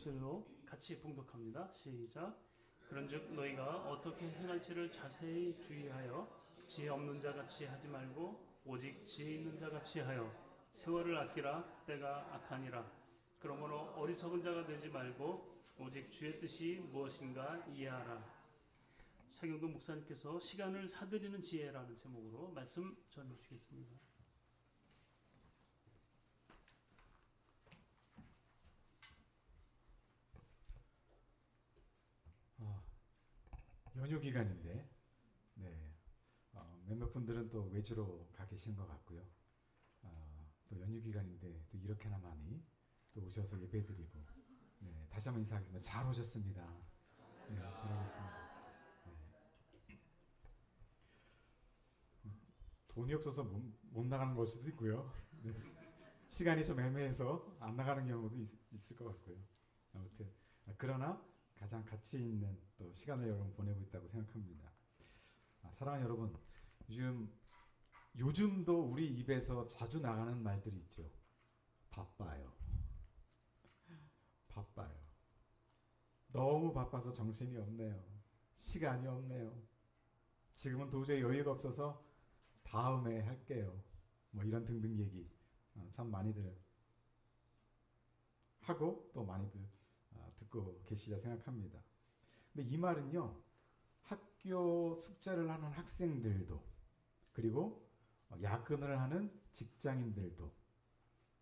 목소리로 같이 봉독합니다. 시작. 그런즉 너희가 어떻게 행할지를 자세히 주의하여 지혜 없는 자 같이 하지 말고 오직 지혜 있는 자 같이 하여 세월을 아끼라. 때가 악하니라. 그러므로 어리석은 자가 되지 말고 오직 주의 뜻이 무엇인가 이해하라. 차경근 목사님께서 시간을 사들이는 지혜라는 제목으로 말씀 전해 주시겠습니다. 연휴 기간인데, 네, 몇몇 분들은 또 외주로 가 계신 것 같고요. 또 연휴 기간인데 또 이렇게나 많이 또 오셔서 예배드리고, 네, 다시 한번 인사하겠습니다. 잘 오셨습니다. 네, 잘 오셨습니다. 네. 돈이 없어서 못 나가는 걸 수도 있고요. 네. 시간이 좀 애매해서 안 나가는 경우도 있을 것 같고요. 아무튼 그러나 가장 가치 있는 또 시간을 여러분 보내고 있다고 생각합니다. 사랑하는 여러분, 요즘도 우리 입에서 자주 나가는 말들이 있죠. 바빠요. 바빠요. 너무 바빠서 정신이 없네요. 시간이 없네요. 지금은 도저히 여유가 없어서 다음에 할게요. 뭐 이런 등등 얘기 참 많이들 하고 또 많이들 듣고 계시자 생각합니다. 근데 이 말은요, 학교 숙제를 하는 학생들도, 그리고 야근을 하는 직장인들도,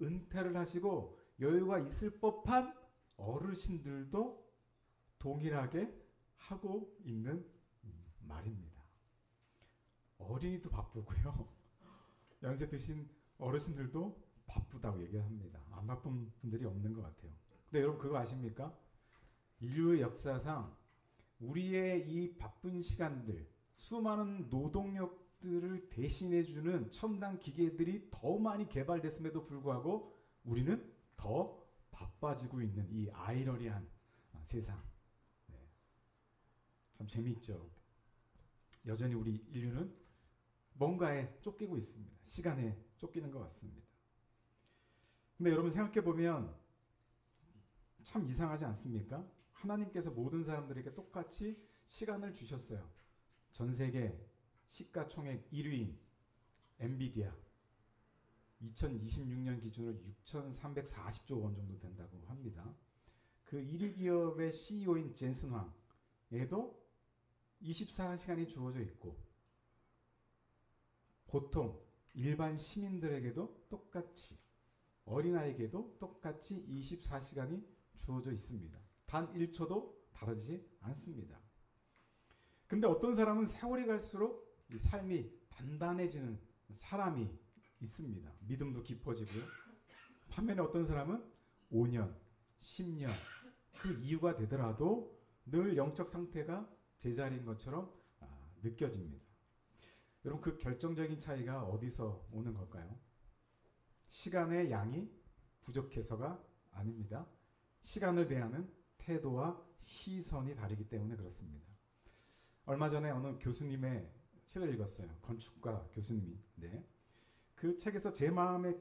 은퇴를 하시고 여유가 있을 법한 어르신들도 동일하게 하고 있는 말입니다. 어린이도 바쁘고요. 연세 드신 어르신들도 바쁘다고 얘기를 합니다. 안 바쁜 분들이 없는 것 같아요. 근데 여러분 그거 아십니까? 인류의 역사상 우리의 이 바쁜 시간들, 수많은 노동력들을 대신해주는 첨단 기계들이 더 많이 개발됐음에도 불구하고 우리는 더 바빠지고 있는 이 아이러니한 세상. 네. 참 재미있죠. 여전히 우리 인류는 뭔가에 쫓기고 있습니다. 시간에 쫓기는 것 같습니다. 근데 여러분 생각해보면 참 이상하지 않습니까? 하나님께서 모든 사람들에게 똑같이 시간을 주셨어요. 전 세계 시가총액 1위인 엔비디아 2026년 기준으로 6,340조 원 정도 된다고 합니다. 그 1위 기업의 CEO인 젠슨 황에도 24시간이 주어져 있고, 보통 일반 시민들에게도 똑같이, 어린아이에게도 똑같이 24시간이 주어져 있습니다. 단 1초도 다르지 않습니다. 근데 어떤 사람은 세월이 갈수록 이 삶이 단단해지는 사람이 있습니다. 믿음도 깊어지고요. 반면에 어떤 사람은 5년, 10년 그 이유가 되더라도 늘 영적 상태가 제자리인 것처럼 느껴집니다. 여러분 그 결정적인 차이가 어디서 오는 걸까요? 시간의 양이 부족해서가 아닙니다. 시간을 대하는 태도와 시선이 다르기 때문에 그렇습니다. 얼마 전에 어느 교수님의 책을 읽었어요. 건축가 교수님이. 네. 그 책에서 제 마음에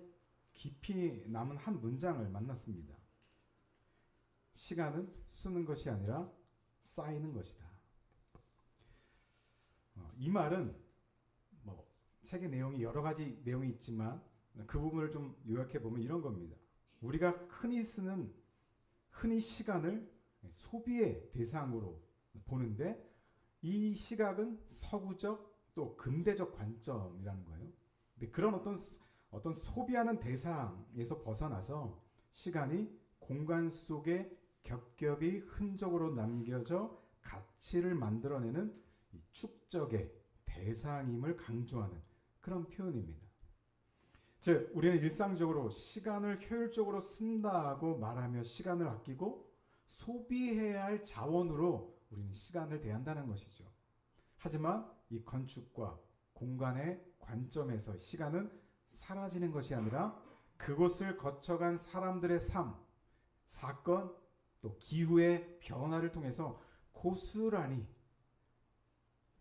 깊이 남은 한 문장을 만났습니다. 시간은 쓰는 것이 아니라 쌓이는 것이다. 이 말은 뭐 책의 내용이 여러 가지 내용이 있지만 그 부분을 좀 요약해 보면 이런 겁니다. 우리가 흔히 시간을 소비의 대상으로 보는데 이 시각은 서구적 또 근대적 관점이라는 거예요. 근데 그런 어떤 소비하는 대상에서 벗어나서 시간이 공간 속에 겹겹이 흔적으로 남겨져 가치를 만들어내는 이 축적의 대상임을 강조하는 그런 표현입니다. 즉 우리는 일상적으로 시간을 효율적으로 쓴다고 말하며 시간을 아끼고 소비해야 할 자원으로 우리는 시간을 대한다는 것이죠. 하지만 이 건축과 공간의 관점에서 시간은 사라지는 것이 아니라 그곳을 거쳐간 사람들의 삶, 사건, 또 기후의 변화를 통해서 고스란히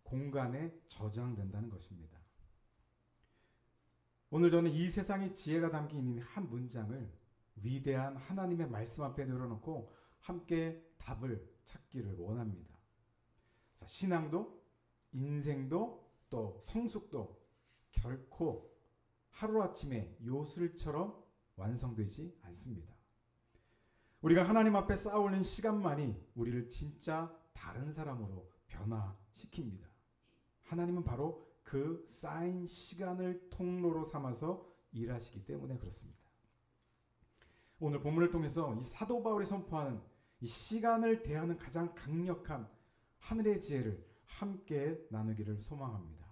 공간에 저장된다는 것입니다. 오늘 저는 이 세상의 지혜가 담긴 한 문장을 위대한 하나님의 말씀 앞에 내려놓고 함께 답을 찾기를 원합니다. 자, 신앙도 인생도 또 성숙도 결코 하루아침에 요술처럼 완성되지 않습니다. 우리가 하나님 앞에 쌓아올린 시간만이 우리를 진짜 다른 사람으로 변화시킵니다. 하나님은 바로 그 쌓인 시간을 통로로 삼아서 일하시기 때문에 그렇습니다. 오늘 본문을 통해서 이 사도 바울이 선포하는 이 시간을 대하는 가장 강력한 하늘의 지혜를 함께 나누기를 소망합니다.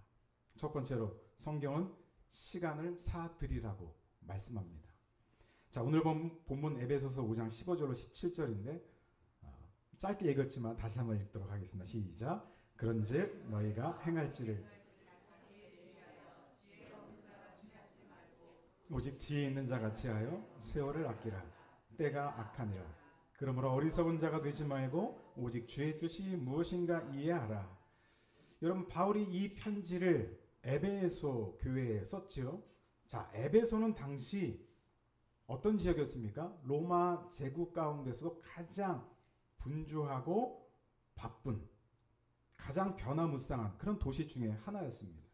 첫 번째로 성경은 시간을 사드리라고 말씀합니다. 자, 오늘 본문 에베소서 5장 15절로 17절인데 짧게 읽었지만 다시 한번 읽도록 하겠습니다. 시작. 그런즉 너희가 행할지를 오직 지혜 있는 자 같이 하여 세월을 아끼라. 때가 악하니라. 그러므로 어리석은 자가 되지 말고 오직 주의 뜻이 무엇인가 이해하라. 여러분, 바울이 이 편지를 에베소 교회에 썼지요. 자, 에베소는 당시 어떤 지역이었습니까? 로마 제국 가운데서도 가장 분주하고 바쁜, 가장 변화무쌍한 그런 도시 중에 하나였습니다.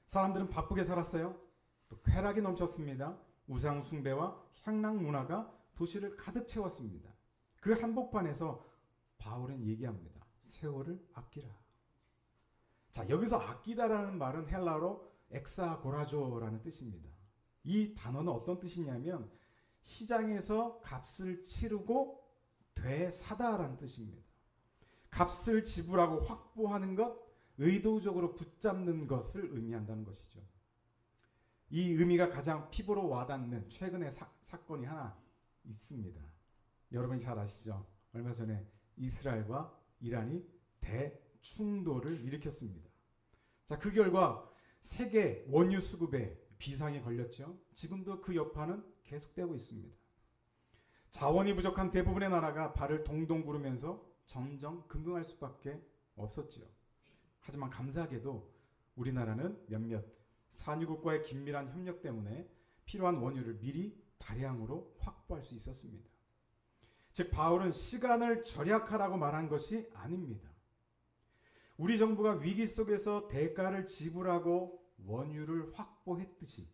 사람들은 바쁘게 살았어요. 또 쾌락이 넘쳤습니다. 우상 숭배와 향락 문화가 도시를 가득 채웠습니다. 그 한복판에서 바울은 얘기합니다. 세월을 아끼라. 자, 여기서 아끼다라는 말은 헬라어로 엑사고라조라는 뜻입니다. 이 단어는 어떤 뜻이냐면 시장에서 값을 치르고 되사다라는 뜻입니다. 값을 지불하고 확보하는 것, 의도적으로 붙잡는 것을 의미한다는 것이죠. 이 의미가 가장 피부로 와닿는 최근의 사건이 하나 있습니다. 여러분이 잘 아시죠? 얼마 전에 이스라엘과 이란이 대충돌을 일으켰습니다. 자, 그 결과 세계 원유 수급에 비상이 걸렸죠. 지금도 그 여파는 계속되고 있습니다. 자원이 부족한 대부분의 나라가 발을 동동 구르면서 점점 급등할 수밖에 없었지요. 하지만 감사하게도 우리나라는 몇몇 산유국과의 긴밀한 협력 때문에 필요한 원유를 미리 다량으로 확보할 수 있었습니다. 즉 바울은 시간을 절약하라고 말한 것이 아닙니다. 우리 정부가 위기 속에서 대가를 지불하고 원유를 확보했듯이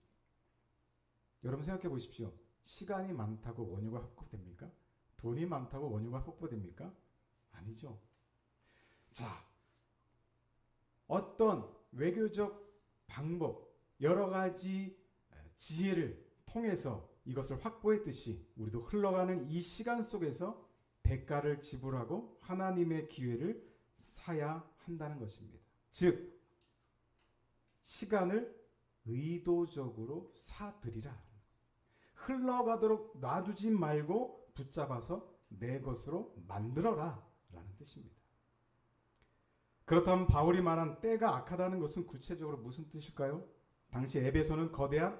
여러분 생각해 보십시오. 시간이 많다고 원유가 확보됩니까? 돈이 많다고 원유가 확보됩니까? 아니죠. 자, 어떤 외교적 방법, 여러 가지 지혜를 통해서 이것을 확보했듯이 우리도 흘러가는 이 시간 속에서 대가를 지불하고 하나님의 기회를 사야 한다는 것입니다. 즉 시간을 의도적으로 사들이라. 흘러가도록 놔두지 말고 붙잡아서 내 것으로 만들어라 라는 뜻입니다. 그렇다면 바울이 말한 때가 악하다는 것은 구체적으로 무슨 뜻일까요? 당시 에베소는 거대한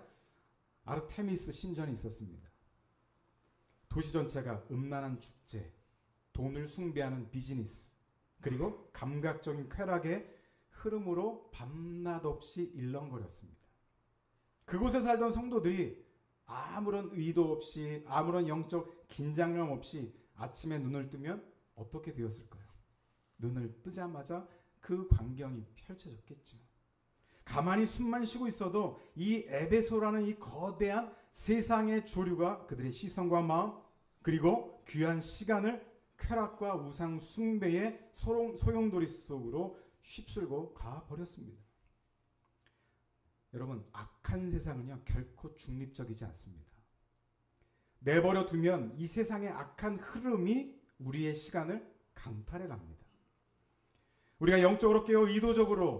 아르테미스 신전이 있었습니다. 도시 전체가 음란한 축제, 돈을 숭배하는 비즈니스, 그리고 감각적인 쾌락의 흐름으로 밤낮 없이 일렁거렸습니다. 그곳에 살던 성도들이 아무런 의도 없이, 아무런 영적 긴장감 없이 아침에 눈을 뜨면 어떻게 되었을까요? 눈을 뜨자마자 그 광경이 펼쳐졌겠죠. 가만히 숨만 쉬고 있어도 이 에베소라는 이 거대한 세상의 조류가 그들의 시선과 마음 그리고 귀한 시간을 쾌락과 우상 숭배의 소용돌이 속으로 휩쓸고 가버렸습니다. 여러분, 악한 세상은요 결코 중립적이지 않습니다. 내버려 두면 이 세상의 악한 흐름이 우리의 시간을 강탈해 갑니다. 우리가 영적으로 깨어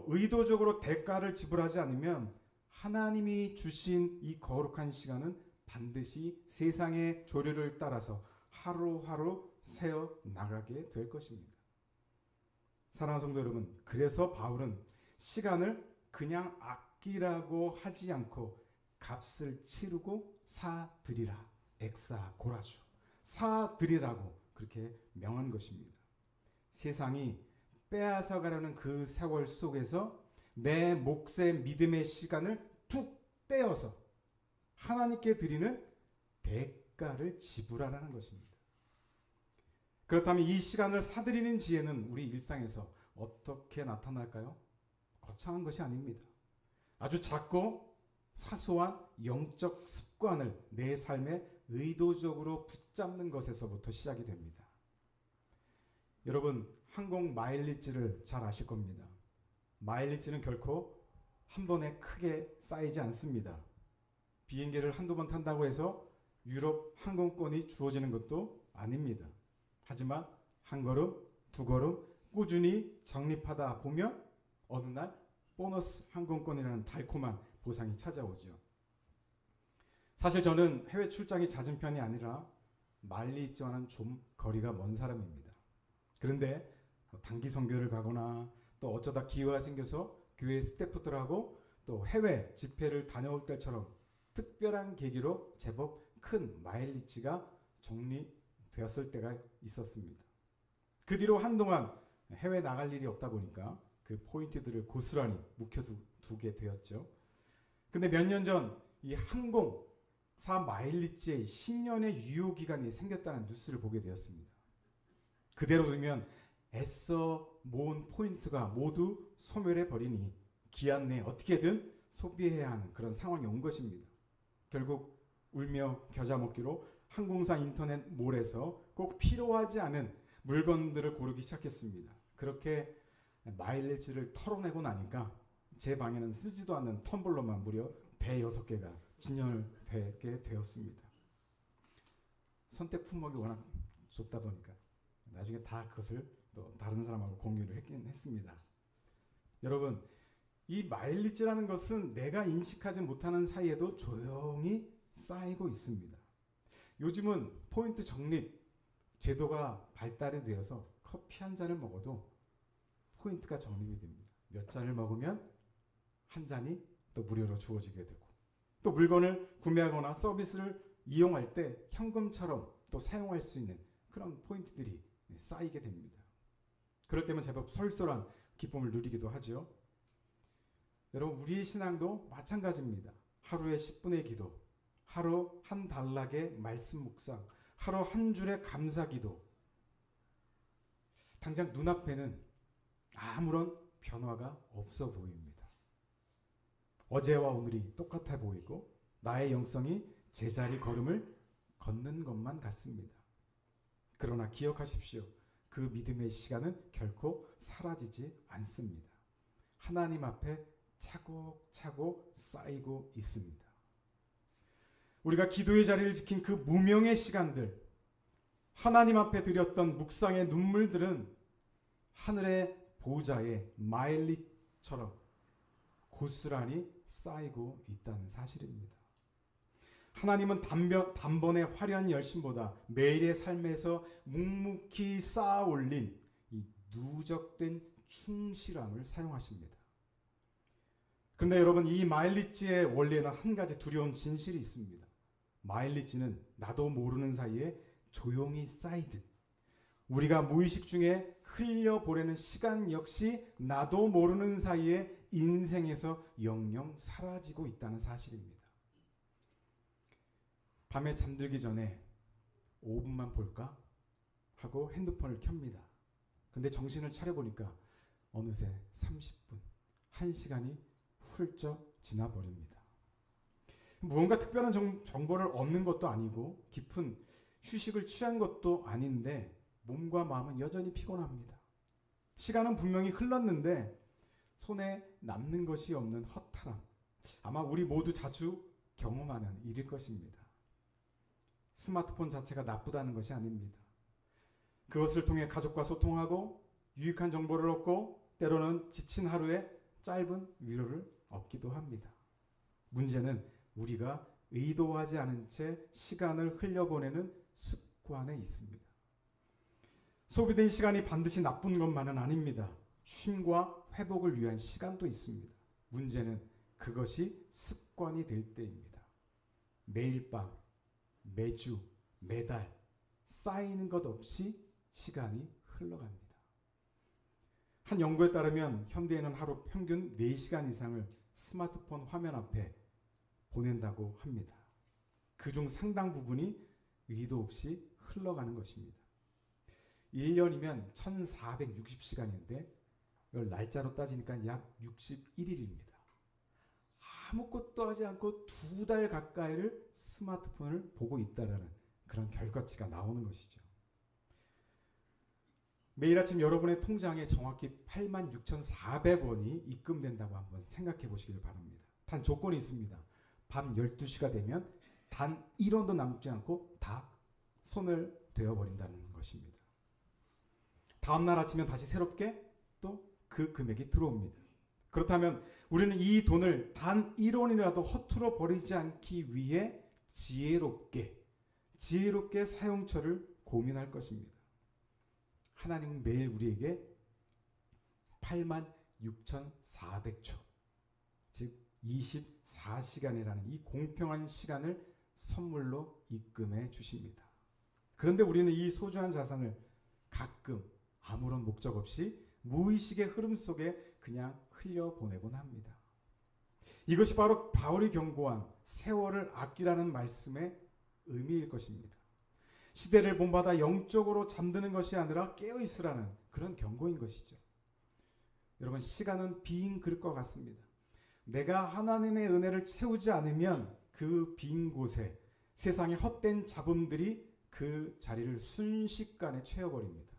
의도적으로 대가를 지불하지 않으면 하나님이 주신 이 거룩한 시간은 반드시 세상의 조류를 따라서 하루하루 새어 나가게 될 것입니다. 사랑하는 성도 여러분, 그래서 바울은 시간을 그냥 아끼라고 하지 않고 값을 치르고 사드리라. 엑사고라쇼. 사드리라고 그렇게 명한 것입니다. 세상이 빼앗아가려는 그 세월 속에서 내 몫의 믿음의 시간을 툭 떼어서 하나님께 드리는 대가를 지불하라는 것입니다. 그렇다면 이 시간을 사들이는 지혜는 우리 일상에서 어떻게 나타날까요? 거창한 것이 아닙니다. 아주 작고 사소한 영적 습관을 내 삶에 의도적으로 붙잡는 것에서부터 시작이 됩니다. 여러분, 항공 마일리지를 잘 아실 겁니다. 마일리지는 결코 한 번에 크게 쌓이지 않습니다. 비행기를 한두 번 탄다고 해서 유럽 항공권이 주어지는 것도 아닙니다. 하지만 한 걸음, 두 걸음 꾸준히 적립하다 보면 어느 날 보너스 항공권이라는 달콤한 보상이 찾아오죠. 사실 저는 해외 출장이 잦은 편이 아니라 마일리지와는 좀 거리가 먼 사람입니다. 그런데 단기 선교를 가거나 또 어쩌다 기회가 생겨서 교회 스태프들하고 또 해외 집회를 다녀올 때처럼 특별한 계기로 제법 큰 마일리지가 정리되었을 때가 있었습니다. 그 뒤로 한동안 해외 나갈 일이 없다 보니까 그 포인트들을 고스란히 묵혀두게 되었죠. 근데 몇 년 전 이 항공사 마일리지의 10년의 유효기간이 생겼다는 뉴스를 보게 되었습니다. 그대로 두면 애써 모은 포인트가 모두 소멸해 버리니 기한 내에 어떻게든 소비해야 하는 그런 상황이 온 것입니다. 결국 울며 겨자 먹기로 항공사 인터넷 몰에서 꼭 필요하지 않은 물건들을 고르기 시작했습니다. 그렇게 마일리지를 털어내고 나니까 제 방에는 쓰지도 않는 텀블러만 무려 대여섯 개가 진열되게 되었습니다. 선택 품목이 워낙 좁다 보니까 나중에 다 그것을 또 다른 사람하고 공유를 했긴 했습니다. 여러분, 이 마일리지라는 것은 내가 인식하지 못하는 사이에도 조용히 쌓이고 있습니다. 요즘은 포인트 적립 제도가 발달이 되어서 커피 한 잔을 먹어도 포인트가 적립이 됩니다. 몇 잔을 먹으면 한 잔이 또 무료로 주어지게 되고, 또 물건을 구매하거나 서비스를 이용할 때 현금처럼 또 사용할 수 있는 그런 포인트들이 쌓이게 됩니다. 그럴 때면 제법 솔솔한 기쁨을 누리기도 하죠. 여러분, 우리의 신앙도 마찬가지입니다. 하루에 10분의 기도, 하루 한 단락의 말씀 묵상, 하루 한 줄의 감사 기도. 당장 눈앞에는 아무런 변화가 없어 보입니다. 어제와 오늘이 똑같아 보이고 나의 영성이 제자리 걸음을 걷는 것만 같습니다. 그러나 기억하십시오. 그 믿음의 시간은 결코 사라지지 않습니다. 하나님 앞에 차곡차곡 쌓이고 있습니다. 우리가 기도의 자리를 지킨 그 무명의 시간들, 하나님 앞에 드렸던 묵상의 눈물들은 하늘의 보좌의 마일리처럼 고스란히 쌓이고 있다는 사실입니다. 하나님은 단번의 화려한 열심보다 매일의 삶에서 묵묵히 쌓아 올린 이 누적된 충실함을 사용하십니다. 그런데 여러분, 이 마일리지의 원리에는 한 가지 두려운 진실이 있습니다. 마일리지는 나도 모르는 사이에 조용히 쌓이듯 우리가 무의식 중에 흘려보내는 시간 역시 나도 모르는 사이에 인생에서 영영 사라지고 있다는 사실입니다. 밤에 잠들기 전에 5분만 볼까? 하고 핸드폰을 켭니다. 근데 정신을 차려보니까 어느새 30분, 1시간이 훌쩍 지나버립니다. 무언가 특별한 정보를 얻는 것도 아니고 깊은 휴식을 취한 것도 아닌데 몸과 마음은 여전히 피곤합니다. 시간은 분명히 흘렀는데 손에 남는 것이 없는 허탈함. 아마 우리 모두 자주 경험하는 일일 것입니다. 스마트폰 자체가 나쁘다는 것이 아닙니다. 그것을 통해 가족과 소통하고 유익한 정보를 얻고 때로는 지친 하루에 짧은 위로를 얻기도 합니다. 문제는 우리가 의도하지 않은 채 시간을 흘려보내는 습관에 있습니다. 소비된 시간이 반드시 나쁜 것만은 아닙니다. 쉼과 회복을 위한 시간도 있습니다. 문제는 그것이 습관이 될 때입니다. 매일 밤, 매주, 매달 쌓이는 것 없이 시간이 흘러갑니다. 한 연구에 따르면 현대인은 하루 평균 4시간 이상을 스마트폰 화면 앞에 보낸다고 합니다. 그중 상당 부분이 의도 없이 흘러가는 것입니다. 1년이면 1460시간인데 이걸 날짜로 따지니까 약 61일입니다. 아무것도 하지 않고 2달 가까이를 스마트폰을 보고 있다라는 그런 결과치가 나오는 것이죠. 매일 아침 여러분의 통장에 정확히 86,400원이 입금된다고 한번 생각해 보시길 바랍니다. 단 조건이 있습니다. 밤 12시가 되면 단 1원도 남지 않고 다 소멸되어 버린다는 것입니다. 다음날 아침에 다시 새롭게 또 그 금액이 들어옵니다. 그렇다면 우리는 이 돈을 단 1원이라도 허투루 버리지 않기 위해 지혜롭게 사용처를 고민할 것입니다. 하나님은 매일 우리에게 86,400초, 즉 24시간이라는 이 공평한 시간을 선물로 입금해 주십니다. 그런데 우리는 이 소중한 자산을 가끔 아무런 목적 없이 무의식의 흐름 속에 그냥 흘려보내곤 합니다. 이것이 바로 바울이 경고한 세월을 아끼라는 말씀의 의미일 것입니다. 시대를 본받아 영적으로 잠드는 것이 아니라 깨어있으라는 그런 경고인 것이죠. 여러분, 시간은 빈 그릇과 같습니다. 내가 하나님의 은혜를 채우지 않으면 그 빈 곳에 세상의 헛된 잡음들이 그 자리를 순식간에 채워버립니다.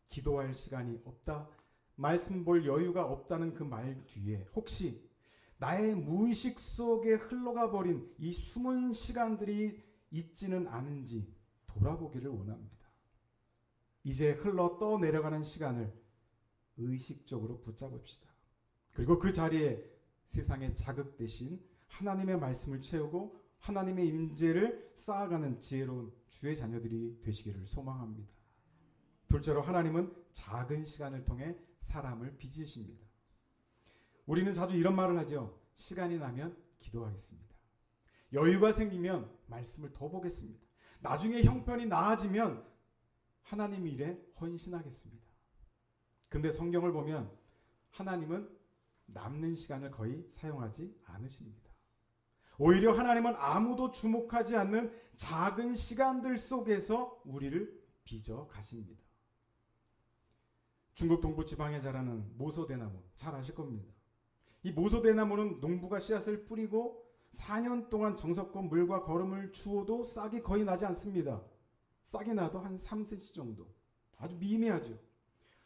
기도할 시간이 없다, 말씀 볼 여유가 없다는 그 말 뒤에 혹시 나의 무의식 속에 흘러가 버린 이 숨은 시간들이 있지는 않은지 돌아보기를 원합니다. 이제 흘러 떠내려가는 시간을 의식적으로 붙잡읍시다. 그리고 그 자리에 세상의 자극 대신 하나님의 말씀을 채우고 하나님의 임재를 쌓아가는 지혜로운 주의 자녀들이 되시기를 소망합니다. 둘째로, 하나님은 작은 시간을 통해 사람을 빚으십니다. 우리는 자주 이런 말을 하죠. 시간이 나면 기도하겠습니다. 여유가 생기면 말씀을 더 보겠습니다. 나중에 형편이 나아지면 하나님 일에 헌신하겠습니다. 근데 성경을 보면 하나님은 남는 시간을 거의 사용하지 않으십니다. 오히려 하나님은 아무도 주목하지 않는 작은 시간들 속에서 우리를 빚어 가십니다. 중국 동부 지방에 자라는 모소대나무 잘 아실 겁니다. 이 모소대나무는 농부가 씨앗을 뿌리고 4년 동안 정성껏 물과 거름을 주어도 싹이 거의 나지 않습니다. 싹이 나도 한 3cm 정도. 아주 미미하죠.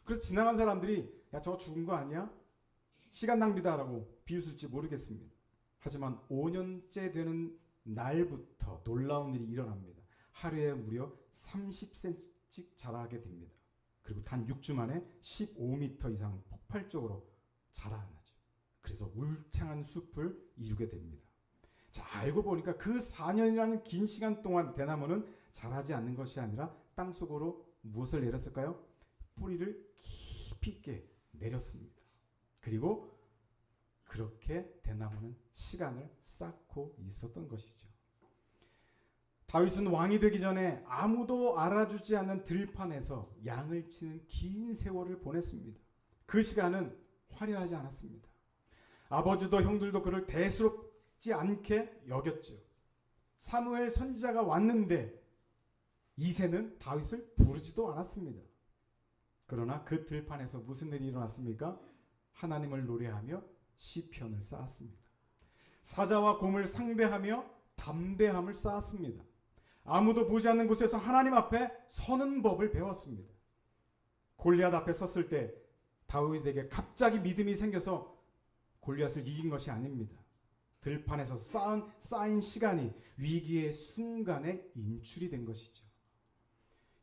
그래서 지나간 사람들이 야, 저거 죽은 거 아니야? 시간 낭비다라고 비웃을지 모르겠습니다. 하지만 5년째 되는 날부터 놀라운 일이 일어납니다. 하루에 무려 30cm씩 자라게 됩니다. 그리고 단 6주 만에 15m 이상 폭발적으로 자라나죠. 그래서 울창한 숲을 이루게 됩니다. 자, 알고 보니까 그 4년이라는 긴 시간 동안 대나무는 자라지 않는 것이 아니라 땅속으로 무엇을 내렸을까요? 뿌리를 깊이 있게 내렸습니다. 그리고 그렇게 대나무는 시간을 쌓고 있었던 것이죠. 다윗은 왕이 되기 전에 아무도 알아주지 않는 들판에서 양을 치는 긴 세월을 보냈습니다. 그 시간은 화려하지 않았습니다. 아버지도 형들도 그를 대수롭지 않게 여겼죠. 사무엘 선지자가 왔는데 이새는 다윗을 부르지도 않았습니다. 그러나 그 들판에서 무슨 일이 일어났습니까? 하나님을 노래하며 시편을 쌓았습니다. 사자와 곰을 상대하며 담대함을 쌓았습니다. 아무도 보지 않는 곳에서 하나님 앞에 서는 법을 배웠습니다. 골리앗 앞에 섰을 때 다윗에게 갑자기 믿음이 생겨서 골리앗을 이긴 것이 아닙니다. 들판에서 쌓인 시간이 위기의 순간에 인출이 된 것이죠.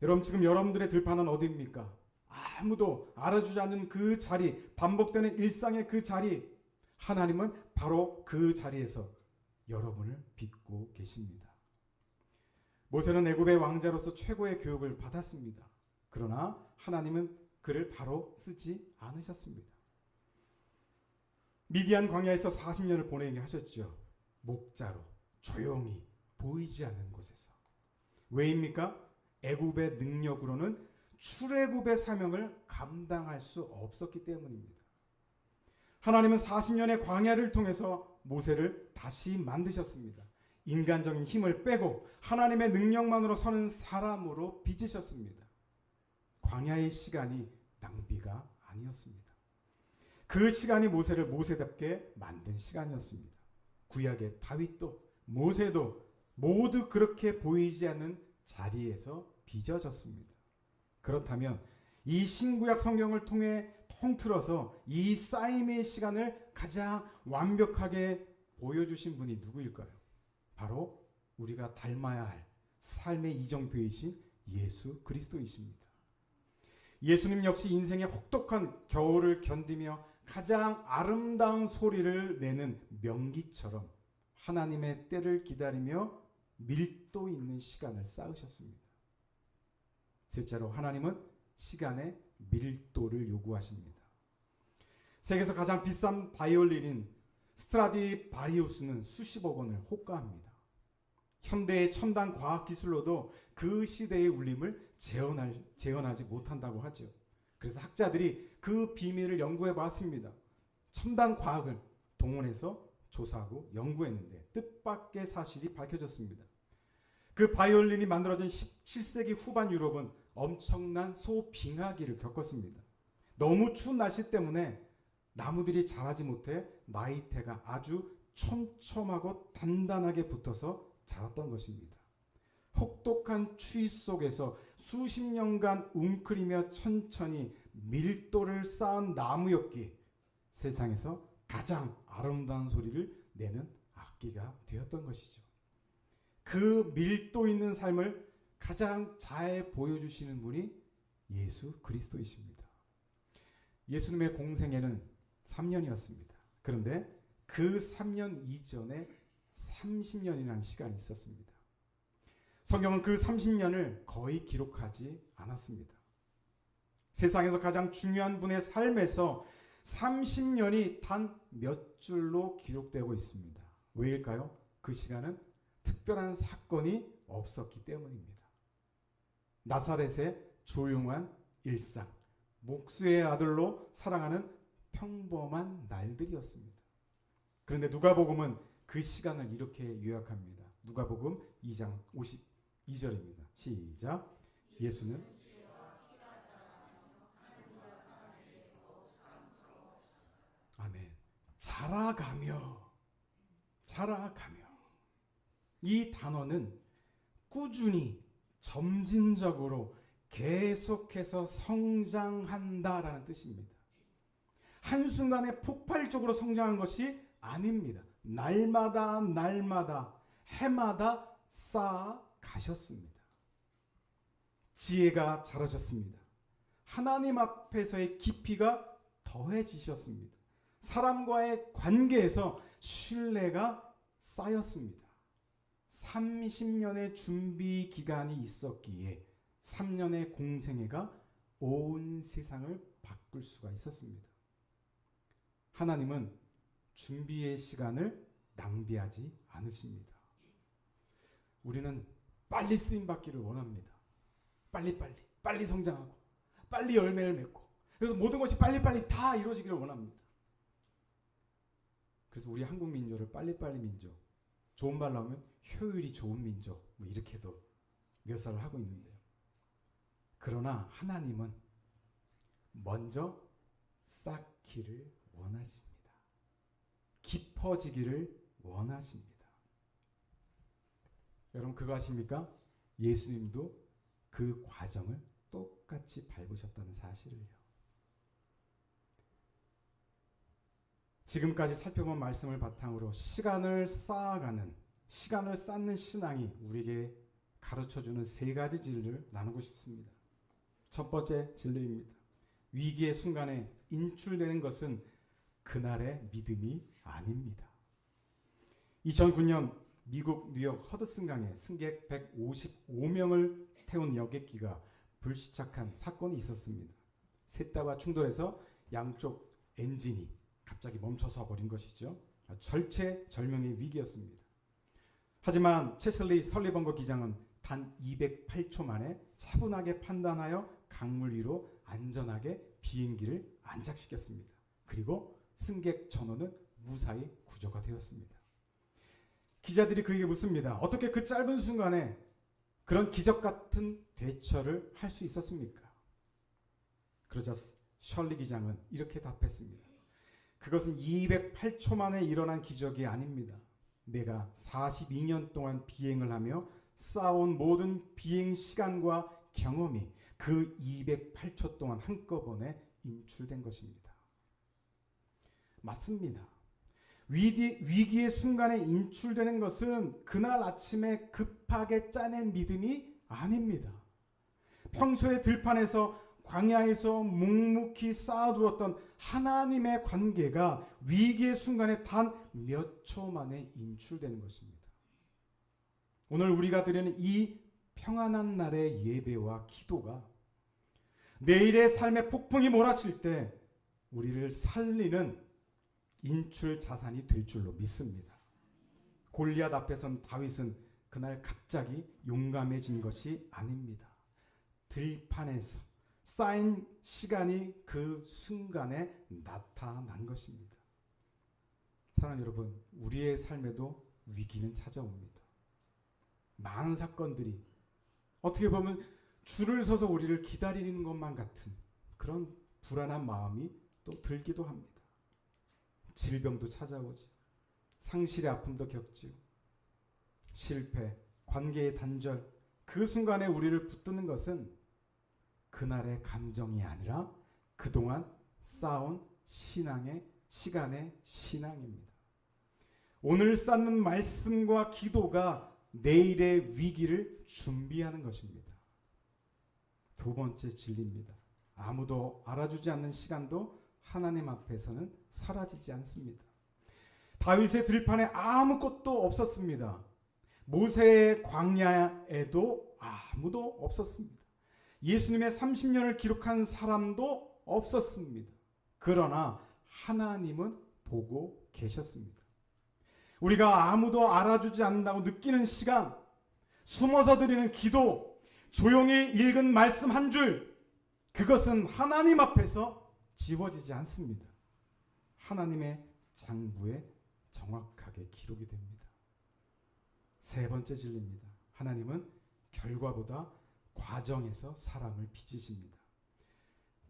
여러분, 지금 여러분들의 들판은 어디입니까? 아무도 알아주지 않는 그 자리, 반복되는 일상의 그 자리, 하나님은 바로 그 자리에서 여러분을 빚고 계십니다. 모세는 애굽의 왕자로서 최고의 교육을 받았습니다. 그러나 하나님은 그를 바로 쓰지 않으셨습니다. 미디안 광야에서 40년을 보내게 하셨죠. 목자로 조용히 보이지 않는 곳에서. 왜입니까? 애굽의 능력으로는 출애굽의 사명을 감당할 수 없었기 때문입니다. 하나님은 40년의 광야를 통해서 모세를 다시 만드셨습니다. 인간적인 힘을 빼고 하나님의 능력만으로 서는 사람으로 빚으셨습니다. 광야의 시간이 낭비가 아니었습니다. 그 시간이 모세를 모세답게 만든 시간이었습니다. 구약의 다윗도 모세도 모두 그렇게 보이지 않는 자리에서 빚어졌습니다. 그렇다면 이 신구약 성경을 통해 통틀어서 이 쌓임의 시간을 가장 완벽하게 보여주신 분이 누구일까요? 바로 우리가 닮아야 할 삶의 이정표이신 예수 그리스도이십니다. 예수님 역시 인생의 혹독한 겨울을 견디며 가장 아름다운 소리를 내는 명기처럼 하나님의 때를 기다리며 밀도 있는 시간을 쌓으셨습니다. 셋째로 하나님은 시간의 밀도를 요구하십니다. 세계에서 가장 비싼 바이올린인 스트라디바리우스는 수십억 원을 호가합니다. 현대의 첨단 과학기술로도 그 시대의 울림을 재현하지 못한다고 하죠. 그래서 학자들이 그 비밀을 연구해 봤습니다. 첨단 과학을 동원해서 조사하고 연구했는데 뜻밖의 사실이 밝혀졌습니다. 그 바이올린이 만들어진 17세기 후반 유럽은 엄청난 소빙하기를 겪었습니다. 너무 추운 날씨 때문에 나무들이 자라지 못해 나이테가 아주 촘촘하고 단단하게 붙어서 자랐던 것입니다. 혹독한 추위 속에서 수십 년간 웅크리며 천천히 밀도를 쌓은 나무였기에 세상에서 가장 아름다운 소리를 내는 악기가 되었던 것이죠. 그 밀도 있는 삶을 가장 잘 보여주시는 분이 예수 그리스도이십니다. 예수님의 공생애는 3년이었습니다. 그런데 그 3년 이전에 30년이라는 시간이 있었습니다. 성경은 그 30년을 거의 기록하지 않았습니다. 세상에서 가장 중요한 분의 삶에서 30년이 단 몇 줄로 기록되고 있습니다. 왜일까요? 그 시간은 특별한 사건이 없었기 때문입니다. 나사렛의 조용한 일상, 목수의 아들로 사랑하는 평범한 날들이었습니다. 그런데 누가복음은 그 시간을 이렇게 요약합니다. 누가복음 2장 52절입니다. 시작. 예수는 아멘. 자라가며 이 단어는 꾸준히 점진적으로 계속해서 성장한다라는 뜻입니다. 한순간에 폭발적으로 성장한 것이 아닙니다. 날마다 해마다 쌓아 가셨습니다. 지혜가 자라셨습니다. 하나님 앞에서의 깊이가 더해지셨습니다. 사람과의 관계에서 신뢰가 쌓였습니다. 30년의 준비 기간이 있었기에 3년의 공생애가 온 세상을 바꿀 수가 있었습니다. 하나님은 준비의 시간을 낭비하지 않으십니다. 우리는 빨리 쓰임 받기를 원합니다. 빨리 성장하고 빨리 열매를 맺고 그래서 모든 것이 빨리 다 이루어지기를 원합니다. 그래서 우리 한국 민족을 빨리빨리 민족, 좋은 말로 하면 효율이 좋은 민족 뭐 이렇게도 묘사를 하고 있는데요. 그러나 하나님은 먼저 쌓기를 원하십니다. 깊어지기를 원하십니다. 여러분 그거 아십니까? 예수님도 그 과정을 똑같이 밟으셨다는 사실을요. 지금까지 살펴본 말씀을 바탕으로 시간을 쌓는 신앙이 우리에게 가르쳐주는 세 가지 진리를 나누고 싶습니다. 첫 번째 진리입니다. 위기의 순간에 인출되는 것은 그날의 믿음이 아닙니다. 2009년 미국 뉴욕 허드슨강에 승객 155명을 태운 여객기가 불시착한 사건이 있었습니다. 셋다와 충돌해서 양쪽 엔진이 갑자기 멈춰서 버린 것이죠. 절체절명의 위기였습니다. 하지만 체슬리 설리번거 기장은 단 208초 만에 차분하게 판단하여 강물 위로 안전하게 비행기를 안착시켰습니다. 그리고 승객 전원은 무사히 구조가 되었습니다. 기자들이 그에게 묻습니다. 어떻게 그 짧은 순간에 그런 기적 같은 대처를 할 수 있었습니까? 그러자 셜리 기장은 이렇게 답했습니다. 그것은 208초 만에 일어난 기적이 아닙니다. 내가 42년 동안 비행을 하며 쌓아온 모든 비행 시간과 경험이 그 208초 동안 한꺼번에 인출된 것입니다. 맞습니다. 위기의 순간에 인출되는 것은 그날 아침에 급하게 짜낸 믿음이 아닙니다. 평소에 들판에서 광야에서 묵묵히 쌓아두었던 하나님의 관계가 위기의 순간에 단 몇 초 만에 인출되는 것입니다. 오늘 우리가 드리는 이 평안한 날의 예배와 기도가 내일의 삶의 폭풍이 몰아칠 때 우리를 살리는 인출 자산이 될 줄로 믿습니다. 골리앗 앞에 선 다윗은 그날 갑자기 용감해진 것이 아닙니다. 들판에서 쌓인 시간이 그 순간에 나타난 것입니다. 사랑하는 여러분, 우리의 삶에도 위기는 찾아옵니다. 많은 사건들이 어떻게 보면 줄을 서서 우리를 기다리는 것만 같은 그런 불안한 마음이 또 들기도 합니다. 질병도 찾아오죠. 상실의 아픔도 겪지요. 실패, 관계의 단절, 그 순간에 우리를 붙드는 것은 그날의 감정이 아니라 그동안 쌓아온 시간의 신앙입니다. 오늘 쌓는 말씀과 기도가 내일의 위기를 준비하는 것입니다. 두 번째 진리입니다. 아무도 알아주지 않는 시간도 하나님 앞에서는 사라지지 않습니다. 다윗의 들판에 아무것도 없었습니다. 모세의 광야에도 아무도 없었습니다. 예수님의 30년을 기록한 사람도 없었습니다. 그러나 하나님은 보고 계셨습니다. 우리가 아무도 알아주지 않는다고 느끼는 시간, 숨어서 드리는 기도, 조용히 읽은 말씀 한 줄, 그것은 하나님 앞에서 지워지지 않습니다. 하나님의 장부에 정확하게 기록이 됩니다. 세 번째 진리입니다. 하나님은 결과보다 과정에서 사람을 빚으십니다.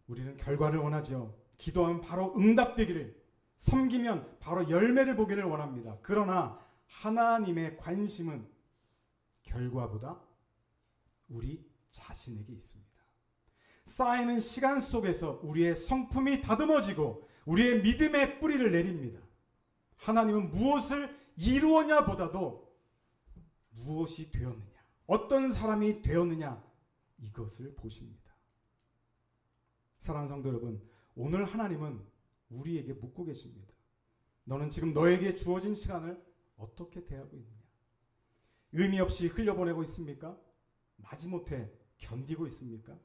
우리는 결과를 원하죠. 기도하면 바로 응답되기를, 섬기면 바로 열매를 보기를 원합니다. 그러나 하나님의 관심은 결과보다 우리 자신에게 있습니다. 쌓이는 시간 속에서 우리의 성품이 다듬어지고 우리의 믿음의 뿌리를 내립니다. 하나님은 무엇을 이루었냐 보다도 무엇이 되었느냐, 어떤 사람이 되었느냐, 이것을 보십니다. 사랑하는 성도 여러분, 오늘 하나님은 우리에게 묻고 계십니다. 너는 지금 너에게 주어진 시간을 어떻게 대하고 있느냐? 의미 없이 흘려보내고 있습니까? 마지못해 견디고 있습니까?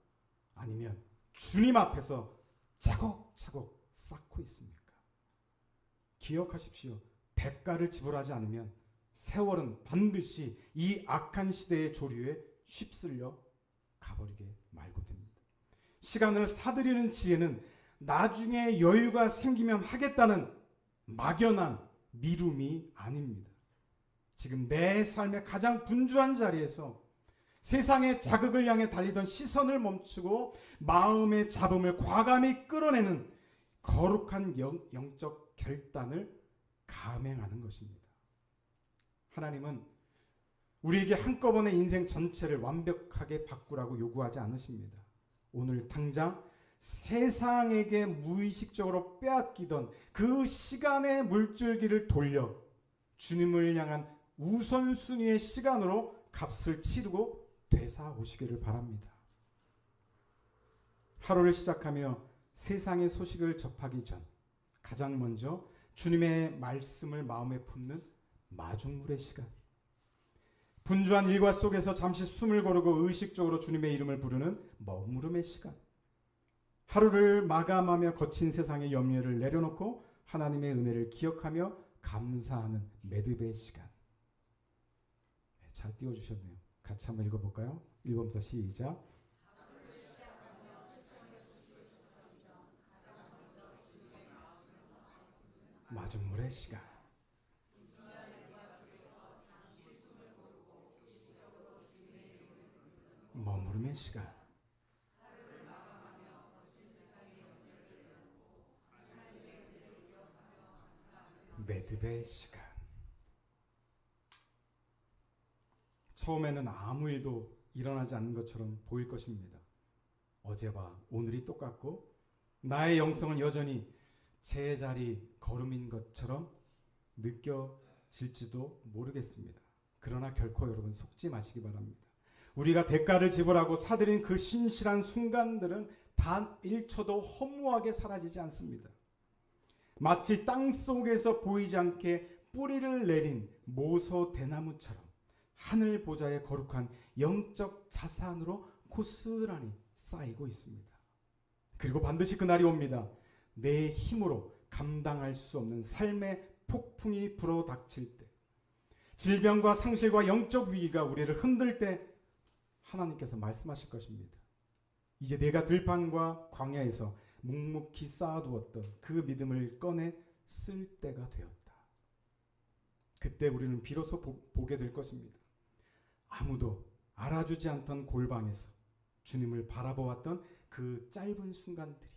아니면 주님 앞에서 차곡차곡 쌓고 있습니까? 기억하십시오. 대가를 지불하지 않으면 세월은 반드시 이 악한 시대의 조류에 휩쓸려 가버리게 말고 됩니다. 시간을 사들이는 지혜는 나중에 여유가 생기면 하겠다는 막연한 미움이 아닙니다. 지금 내 삶의 가장 분주한 자리에서 세상의 자극을 향해 달리던 시선을 멈추고 마음의 잡음을 과감히 끌어내는 거룩한 영적 결단을 감행하는 것입니다. 하나님은 우리에게 한꺼번에 인생 전체를 완벽하게 바꾸라고 요구하지 않으십니다. 오늘 당장 세상에게 무의식적으로 빼앗기던 그 시간의 물줄기를 돌려 주님을 향한 우선순위의 시간으로 값을 치르고 되사오시기를 바랍니다. 하루를 시작하며 세상의 소식을 접하기 전 가장 먼저 주님의 말씀을 마음에 품는 마중물의 시간, 분주한 일과 속에서 잠시 숨을 고르고 의식적으로 주님의 이름을 부르는 머무름의 시간, 하루를 마감하며 거친 세상의 염려를 내려놓고 하나님의 은혜를 기억하며 감사하는 매듭의 시간. 잘 띄워주셨네요. 같이 한번 읽어볼까요? 1번부터 시작. 마중물의 시간, 머무름의 시간, 매듭의 시간. 처음에는 아무 일도 일어나지 않는 것처럼 보일 것입니다. 어제와 오늘이 똑같고 나의 영성은 여전히 제자리 걸음인 것처럼 느껴질지도 모르겠습니다. 그러나 결코 여러분 속지 마시기 바랍니다. 우리가 대가를 지불하고 사들인 그 신실한 순간들은 단 1초도 허무하게 사라지지 않습니다. 마치 땅 속에서 보이지 않게 뿌리를 내린 모소 대나무처럼 하늘 보좌의 거룩한 영적 자산으로 고스란히 쌓이고 있습니다. 그리고 반드시 그날이 옵니다. 내 힘으로 감당할 수 없는 삶의 폭풍이 불어닥칠 때, 질병과 상실과 영적 위기가 우리를 흔들 때 하나님께서 말씀하실 것입니다. 이제 내가 들판과 광야에서 묵묵히 쌓아두었던 그 믿음을 꺼내 쓸 때가 되었다. 그때 우리는 비로소 보게 될 것입니다. 아무도 알아주지 않던 골방에서 주님을 바라보았던 그 짧은 순간들이,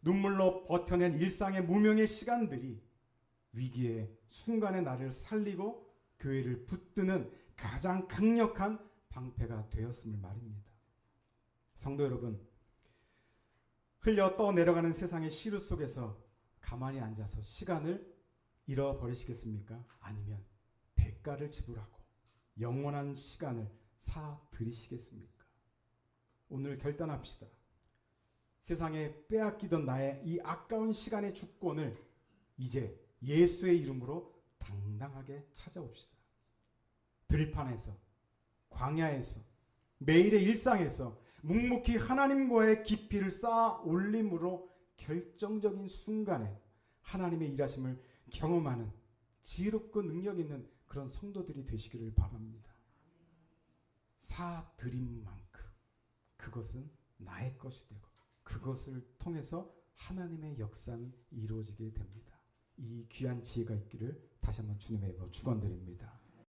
눈물로 버텨낸 일상의 무명의 시간들이 위기의 순간에 나를 살리고 교회를 붙드는 가장 강력한 방패가 되었음을 말입니다. 성도 여러분, 흘려 떠내려가는 세상의 시루 속에서 가만히 앉아서 시간을 잃어버리시겠습니까? 아니면 대가를 지불하고 영원한 시간을 사들이시겠습니까? 오늘 결단합시다. 세상에 빼앗기던 나의 이 아까운 시간의 주권을 이제 예수의 이름으로 당당하게 찾아옵시다. 들판에서, 광야에서, 매일의 일상에서 묵묵히 하나님과의 깊이를 쌓아 올림으로 결정적인 순간에 하나님의 일하심을 경험하는 지혜롭고 능력 있는 그런 성도들이 되시기를 바랍니다. 사드린 만큼 그것은 나의 것이 되고 그것을 통해서 하나님의 역사는 이루어지게 됩니다. 이 귀한 지혜가 있기를 다시 한번 주님의 이름으로 축원드립니다.